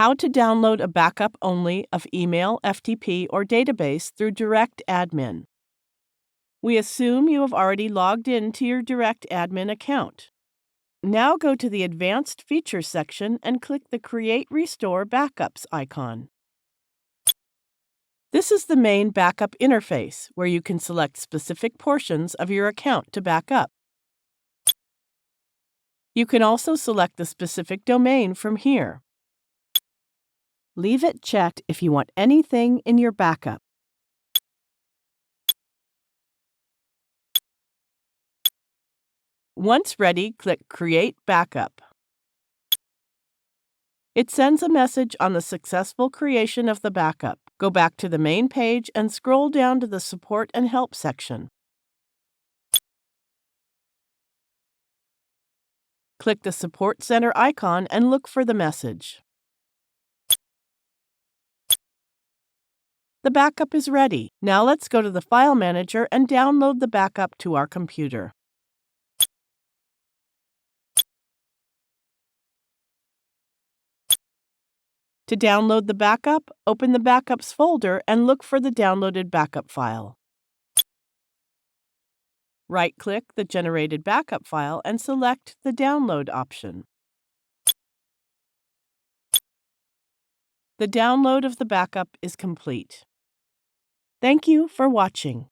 How to download a backup only of email, FTP, or database through DirectAdmin. We assume you have already logged in to your DirectAdmin account. Now go to the Advanced Features section and click the Create Restore Backups icon. This is the main backup interface, where you can select specific portions of your account to back up. You can also select the specific domain from here. Leave it checked if you want anything in your backup. Once ready, click Create Backup. It sends a message on the successful creation of the backup. Go back to the main page and scroll down to the Support and Help section. Click the Support Center icon and look for the message. The backup is ready. Now let's go to the File Manager and download the backup to our computer. To download the backup, open the Backups folder and look for the downloaded backup file. Right-click the generated backup file and select the Download option. The download of the backup is complete. Thank you for watching.